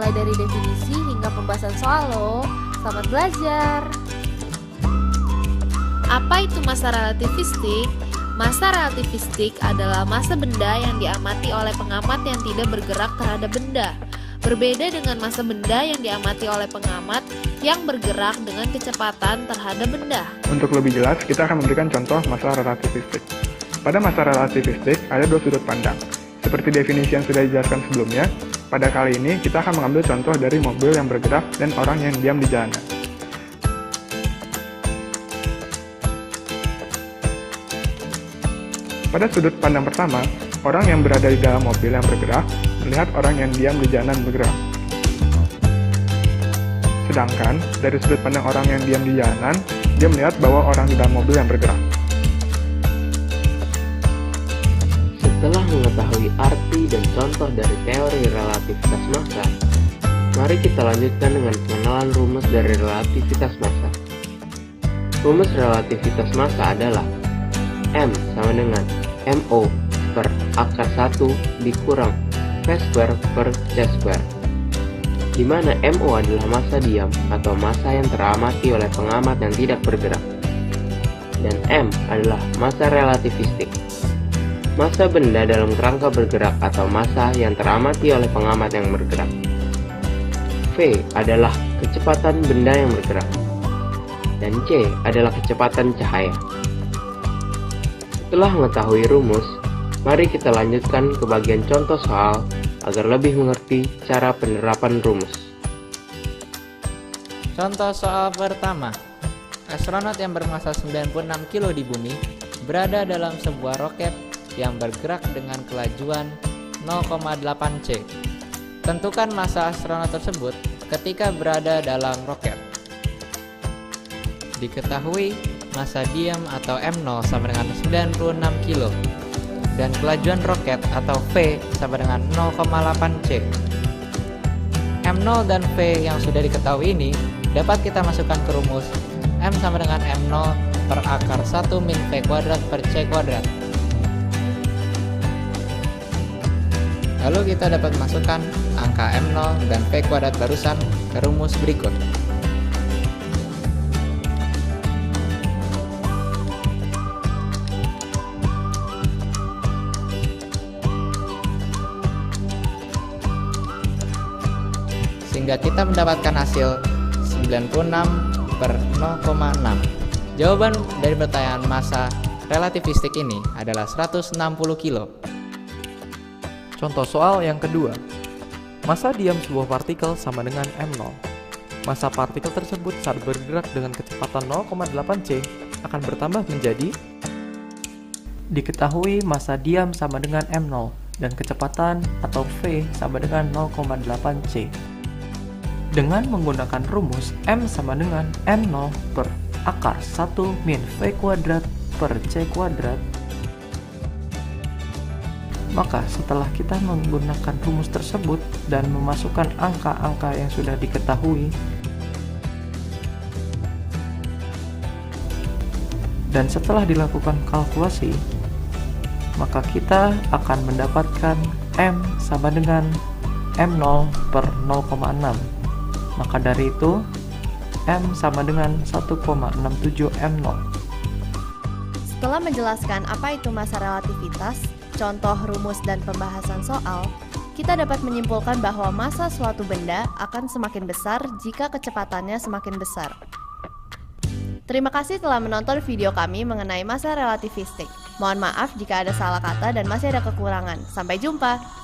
mulai dari definisi hingga pembahasan soal loh. Selamat belajar! Apa itu masa relativistik? Masa relativistik adalah masa benda yang diamati oleh pengamat yang tidak bergerak terhadap benda. Berbeda dengan masa benda yang diamati oleh pengamat yang bergerak dengan kecepatan terhadap benda. Untuk lebih jelas, kita akan memberikan contoh masa relativistik. Pada masa relativistik, ada dua sudut pandang. Seperti definisi yang sudah dijelaskan sebelumnya, pada kali ini kita akan mengambil contoh dari mobil yang bergerak dan orang yang diam di jalanan. Pada sudut pandang pertama, orang yang berada di dalam mobil yang bergerak melihat orang yang diam di jalanan bergerak. Sedangkan, dari sudut pandang orang yang diam di jalanan, dia melihat bahwa orang di dalam mobil yang bergerak. Setelah mengetahui arti dan contoh dari teori relativitas massa, mari kita lanjutkan dengan pengenalan rumus dari relativitas massa. Rumus relativitas massa adalah M sama dengan MO per akar 1 dikurang V² per C², di mana MO adalah massa diam atau massa yang teramati oleh pengamat yang tidak bergerak, dan M adalah massa relativistik, massa benda dalam kerangka bergerak atau massa yang teramati oleh pengamat yang bergerak. V adalah kecepatan benda yang bergerak, dan C adalah kecepatan cahaya. Setelah mengetahui rumus, mari kita lanjutkan ke bagian contoh soal agar lebih mengerti cara penerapan rumus. Contoh soal pertama. Astronot yang bermassa 96 kg di bumi berada dalam sebuah roket yang bergerak dengan kelajuan 0,8 c. Tentukan massa astronot tersebut ketika berada dalam roket. Diketahui massa diam atau M0 sama dengan 96 kg dan kelajuan roket atau V sama dengan 0,8 c. M0 dan V yang sudah diketahui ini dapat kita masukkan ke rumus M sama dengan M0 per akar 1 min V kuadrat per C kuadrat. Lalu kita dapat masukkan angka M0 dan V kuadrat barusan ke rumus berikut. Sehingga kita mendapatkan hasil 96 per 0,6. Jawaban dari pertanyaan massa relativistik ini adalah 160 kg. Contoh soal yang kedua. Massa diam sebuah partikel sama dengan M0. Massa partikel tersebut saat bergerak dengan kecepatan 0,8 c akan bertambah menjadi. Diketahui massa diam sama dengan M0 dan kecepatan atau V sama dengan 0,8 c. Dengan menggunakan rumus M sama dengan M0 per akar 1 min V kuadrat per C kuadrat, maka setelah kita menggunakan rumus tersebut dan memasukkan angka-angka yang sudah diketahui, dan setelah dilakukan kalkulasi, maka kita akan mendapatkan M sama dengan M0 per 0,6. Maka dari itu, M sama dengan 1,67 M0. Setelah menjelaskan apa itu masa relativitas, contoh rumus dan pembahasan soal, kita dapat menyimpulkan bahwa massa suatu benda akan semakin besar jika kecepatannya semakin besar. Terima kasih telah menonton video kami mengenai masa relativistik. Mohon maaf jika ada salah kata dan masih ada kekurangan. Sampai jumpa!